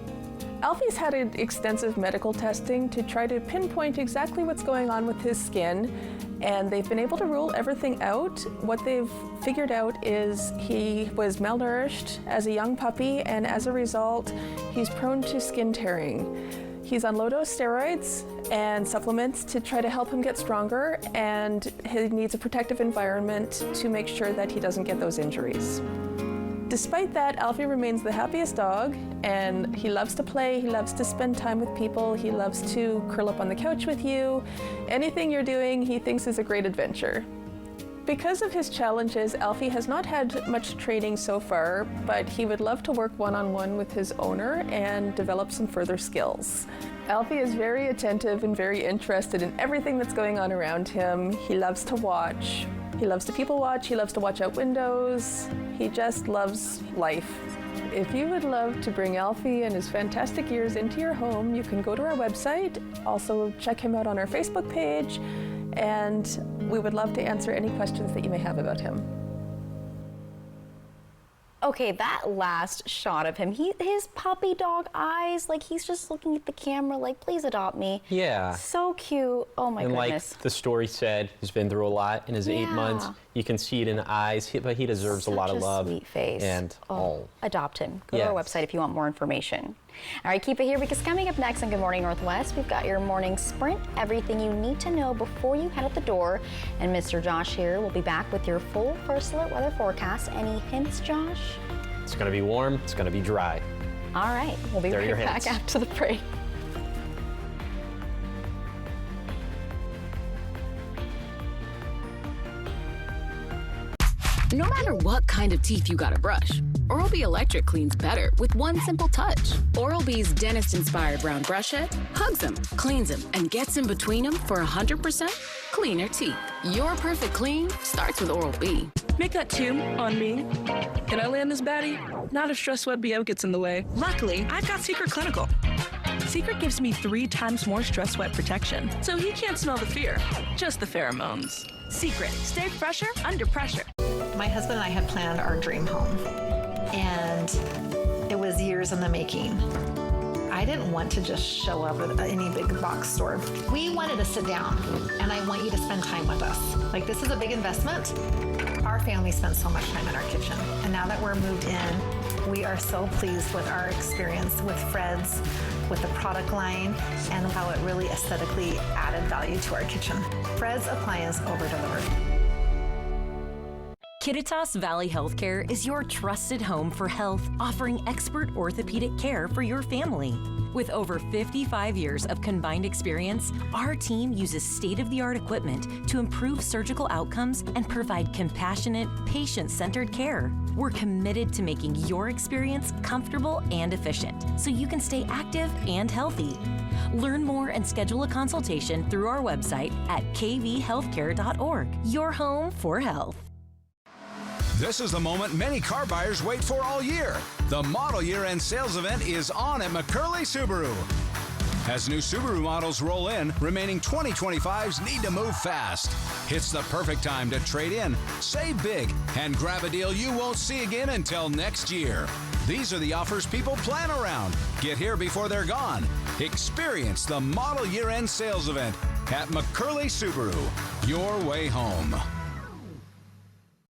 Alfie's had extensive medical testing to try to pinpoint exactly what's going on with his skin, and they've been able to rule everything out. What they've figured out is he was malnourished as a young puppy, and as a result, he's prone to skin tearing. He's on low-dose steroids and supplements to try to help him get stronger, and he needs a protective environment to make sure that he doesn't get those injuries. Despite that, Alfie remains the happiest dog, and he loves to play, he loves to spend time with people, he loves to curl up on the couch with you. Anything you're doing, he thinks is a great adventure. Because of his challenges, Alfie has not had much training so far, but he would love to work one-on-one with his owner and develop some further skills. Alfie is very attentive and very interested in everything that's going on around him. He loves to watch. He loves to people watch. He loves to watch out windows. He just loves life. If you would love to bring Alfie and his fantastic ears into your home, you can go to our website. Also check him out on our Facebook page, and we would love to answer any questions that you may have about him. Okay, that last shot of him, his puppy dog eyes, like he's just looking at the camera like, please adopt me. Yeah. So cute. Oh my goodness. Like the story said, he's been through a lot in his 8 months. You can see it in the eyes, but he deserves a lot of love. Sweet face. And adopt him. Go to our website if you want more information. All right, keep it here because coming up next on Good Morning Northwest, we've got your morning sprint, everything you need to know before you head out the door. And Mr. Josh here will be back with your full First Alert weather forecast. Any hints, Josh? It's going to be warm. It's going to be dry. All right, we'll be right back after the break. No matter what kind of teeth you gotta brush, Oral-B Electric cleans better with one simple touch. Oral-B's dentist-inspired round brush head hugs them, cleans them, and gets in between them for 100% cleaner teeth. Your perfect clean starts with Oral-B. Make that 2 on me. Can I land this baddie? Not if Stress Sweat BO gets in the way. Luckily, I've got Secret Clinical. Secret gives me 3 times more stress sweat protection, so he can't smell the fear, just the pheromones. Secret, stay fresher under pressure. My husband and I had planned our dream home, and it was years in the making. I didn't want to just show up at any big box store. We wanted to sit down, and I want you to spend time with us. Like, this is a big investment. Our family spends so much time in our kitchen, and now that we're moved in, we are so pleased with our experience with Fred's, with the product line, and how it really aesthetically added value to our kitchen. Fred's Appliance over-delivered. Kittitas Valley Healthcare is your trusted home for health, offering expert orthopedic care for your family. With over 55 years of combined experience, our team uses state-of-the-art equipment to improve surgical outcomes and provide compassionate, patient-centered care. We're committed to making your experience comfortable and efficient, so you can stay active and healthy. Learn more and schedule a consultation through our website at kvhealthcare.org. Your home for health. This is the moment many car buyers wait for all year. The model year-end sales event is on at McCurley Subaru. As new Subaru models roll in, remaining 2025s need to move fast. It's the perfect time to trade in, save big, and grab a deal you won't see again until next year. These are the offers people plan around. Get here before they're gone. Experience the model year-end sales event at McCurley Subaru. Your way home.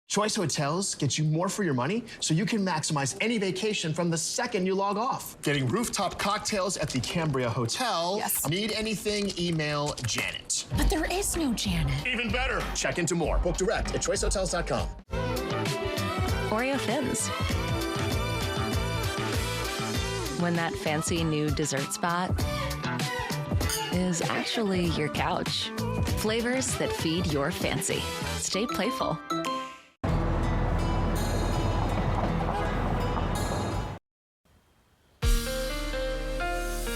Choice Hotels gets you more for your money so you can maximize any vacation from the second you log off. Getting rooftop cocktails at the Cambria Hotel. Yes. Need anything, email Janet. But there is no Janet. Even better. Check into more. Book direct at choicehotels.com. Oreo Thins. when that fancy new dessert spot is actually your couch. Flavors that feed your fancy. Stay playful.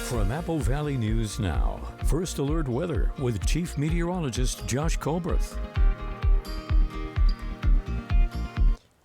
From Apple Valley News Now, First Alert Weather with Chief Meteorologist Josh Colbert.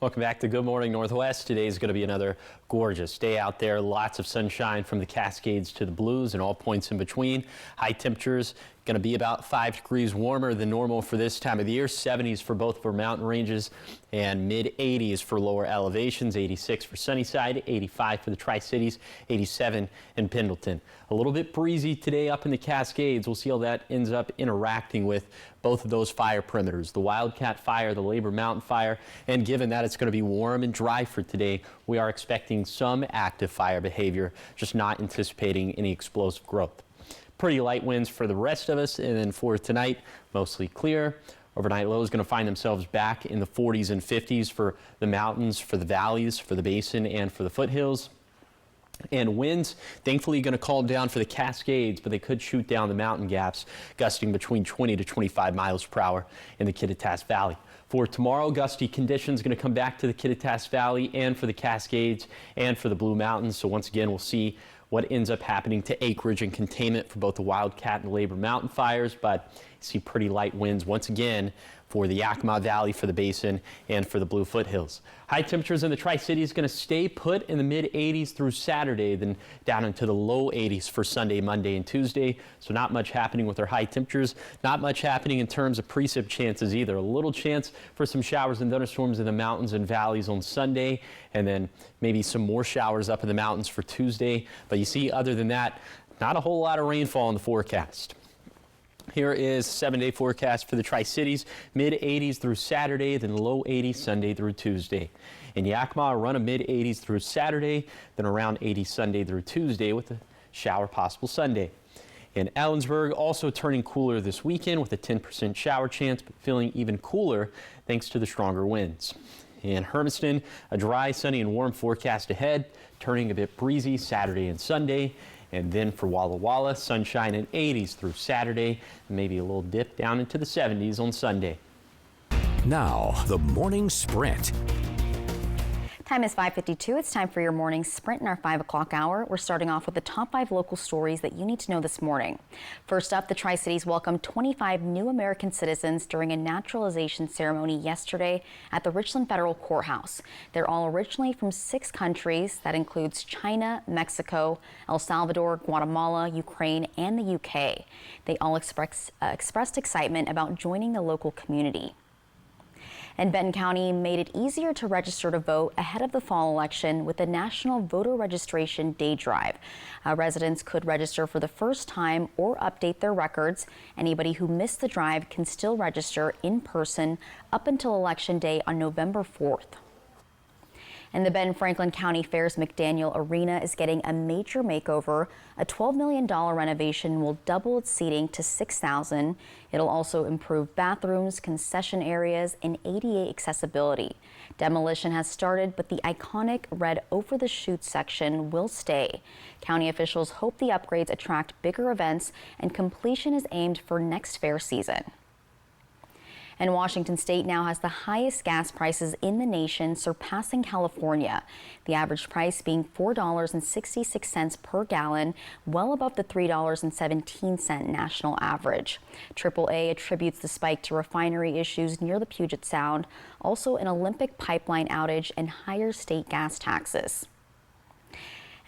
Welcome back to Good Morning Northwest. Today is going to be another gorgeous day out there. Lots of sunshine from the Cascades to the Blues and all points in between. High temperatures going to be about 5 degrees warmer than normal for this time of the year. 70s for both of our mountain ranges and mid-80s for lower elevations. 86 for Sunnyside, 85 for the Tri-Cities, 87 in Pendleton. A little bit breezy today up in the Cascades. We'll see how that ends up interacting with both of those fire perimeters, the Wildcat Fire, the Labor Mountain Fire, and given that it's going to be warm and dry for today, we are expecting some active fire behavior, just not anticipating any explosive growth. Pretty light winds for the rest of us, and then for tonight, mostly clear. Overnight lows going to find themselves back in the 40s and 50s for the mountains, for the valleys, for the basin, and for the foothills. And winds, thankfully, going to calm down for the Cascades, but they could shoot down the mountain gaps, gusting between 20 to 25 miles per hour in the Kittitas Valley. For tomorrow, gusty conditions going to come back to the Kittitas Valley and for the Cascades and for the Blue Mountains. So once again, we'll see what ends up happening to acreage and containment for both the Wildcat and Labor Mountain fires, but you see pretty light winds once again for the Yakima Valley, for the basin, and for the Blue Foothills. High temperatures in the Tri-Cities going to stay put in the mid-80s through Saturday, then down into the low 80s for Sunday, Monday, and Tuesday. So not much happening with our high temperatures. Not much happening in terms of precip chances either. A little chance for some showers and thunderstorms in the mountains and valleys on Sunday, and then maybe some more showers up in the mountains for Tuesday. But you see, other than that, not a whole lot of rainfall in the forecast. Here is 7-day forecast for the Tri-Cities, mid-80s through Saturday, then low 80s Sunday through Tuesday. In Yakima, a run of mid-80s through Saturday, then around 80 Sunday through Tuesday with a shower possible Sunday. In Ellensburg, also turning cooler this weekend with a 10% shower chance, but feeling even cooler thanks to the stronger winds. In Hermiston, a dry, sunny, and warm forecast ahead, turning a bit breezy Saturday and Sunday. And then for Walla Walla, sunshine in 80s through Saturday, maybe a little dip down into the 70s on Sunday. Now, the morning sprint. Time is 5:52. It's time for your morning sprint in our 5 o'clock hour. We're starting off with the top 5 local stories that you need to know this morning. First up, the Tri-Cities welcomed 25 new American citizens during a naturalization ceremony yesterday at the Richland Federal Courthouse. They're all originally from 6 countries. That includes China, Mexico, El Salvador, Guatemala, Ukraine, and the UK. They all expressed excitement about joining the local community. And Benton County made it easier to register to vote ahead of the fall election with the National Voter Registration Day Drive. Residents could register for the first time or update their records. Anybody who missed the drive can still register in person up until Election Day on November 4th. And the Ben Franklin County Fair's McDaniel Arena is getting a major makeover. A $12 million renovation will double its seating to 6,000. It'll also improve bathrooms, concession areas, and ADA accessibility. Demolition has started, but the iconic red over the chute section will stay. County officials hope the upgrades attract bigger events, and completion is aimed for next fair season. And Washington State now has the highest gas prices in the nation, surpassing California. The average price being $4.66 per gallon, well above the $3.17 national average. AAA attributes the spike to refinery issues near the Puget Sound, also an Olympic pipeline outage and higher state gas taxes.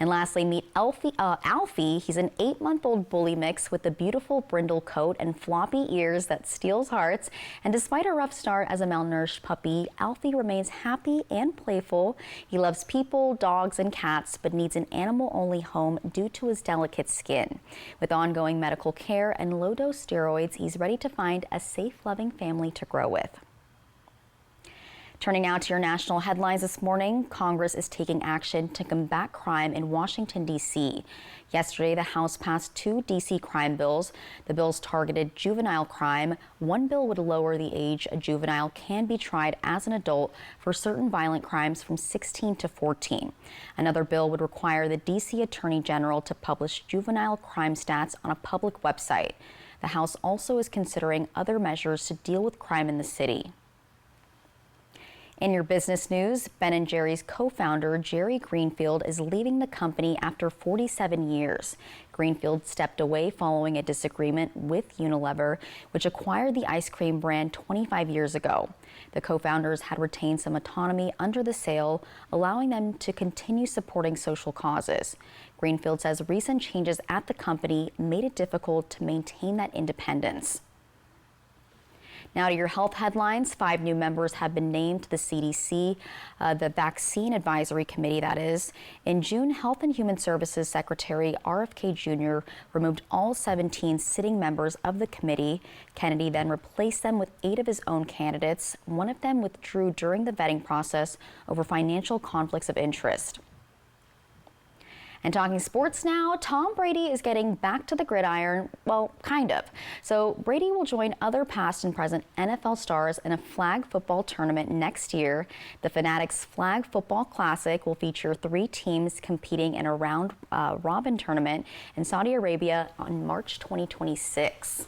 And lastly, meet Alfie. He's an 8-month-old bully mix with a beautiful brindle coat and floppy ears that steals hearts. And despite a rough start as a malnourished puppy, Alfie remains happy and playful. He loves people, dogs, and cats, but needs an animal-only home due to his delicate skin. With ongoing medical care and low-dose steroids, he's ready to find a safe, loving family to grow with. Turning now to your national headlines this morning, Congress is taking action to combat crime in Washington, D.C. Yesterday, the House passed 2 D.C. crime bills. The bills targeted juvenile crime. One bill would lower the age a juvenile can be tried as an adult for certain violent crimes from 16 to 14. Another bill would require the D.C. Attorney General to publish juvenile crime stats on a public website. The House also is considering other measures to deal with crime in the city. In your business news, Ben & Jerry's co-founder Jerry Greenfield is leaving the company after 47 years. Greenfield stepped away following a disagreement with Unilever, which acquired the ice cream brand 25 years ago. The co-founders had retained some autonomy under the sale, allowing them to continue supporting social causes. Greenfield says recent changes at the company made it difficult to maintain that independence. Now to your health headlines. 5 new members have been named to the CDC, the Vaccine Advisory Committee, that is. In June, Health and Human Services Secretary RFK Jr. removed all 17 sitting members of the committee. Kennedy then replaced them with 8 of his own candidates. One of them withdrew during the vetting process over financial conflicts of interest. And talking sports now, Tom Brady is getting back to the gridiron, well, kind of. So Brady will join other past and present NFL stars in a flag football tournament next year. The Fanatics Flag Football Classic will feature 3 teams competing in a round-robin tournament in Saudi Arabia on March 2026.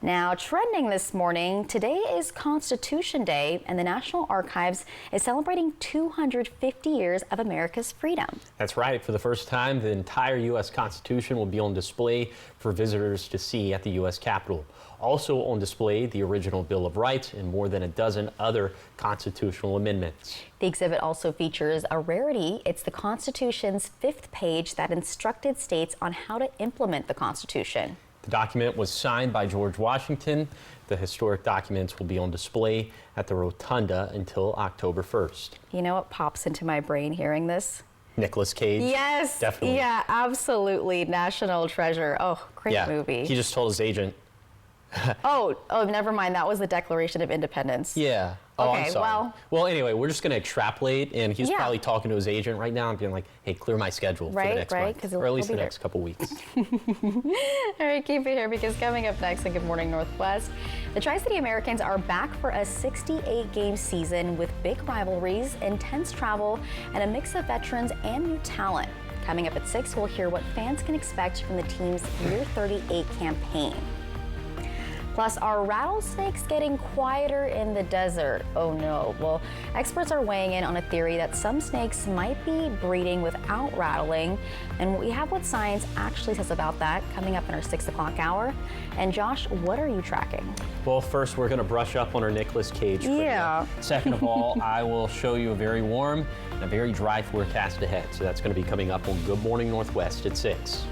Now, trending this morning, today is Constitution Day, and the National Archives is celebrating 250 years of America's freedom. That's right. For the first time, the entire U.S. Constitution will be on display for visitors to see at the U.S. Capitol. Also on display, the original Bill of Rights and more than a dozen other constitutional amendments. The exhibit also features a rarity. It's the Constitution's 5th page that instructed states on how to implement the Constitution. The document was signed by George Washington. The historic documents will be on display at the Rotunda until October 1st. You know what pops into my brain hearing this? Nicolas Cage. Yes. Definitely. Yeah, absolutely. National treasure. Oh, great movie. He just told his agent. Oh, never mind. That was the Declaration of Independence. Yeah. Oh, okay, I'm sorry. Well, anyway, we're just going to extrapolate, and he's probably talking to his agent right now and being like, hey, clear my schedule for the next month, or at least the next couple weeks. All right, keep it here, because coming up next on Good Morning Northwest, the Tri-City Americans are back for a 68-game season with big rivalries, intense travel, and a mix of veterans and new talent. Coming up at 6, we'll hear what fans can expect from the team's Year 38 campaign. Plus, are rattlesnakes getting quieter in the desert? Oh no. Well, experts are weighing in on a theory that some snakes might be breeding without rattling. And we have what science actually says about that coming up in our 6 o'clock hour. And Josh, what are you tracking? Well, first, we're going to brush up on our Nicolas Cage. Yeah. Second of all, I will show you a very warm and a very dry forecast ahead. So that's going to be coming up on Good Morning Northwest at 6.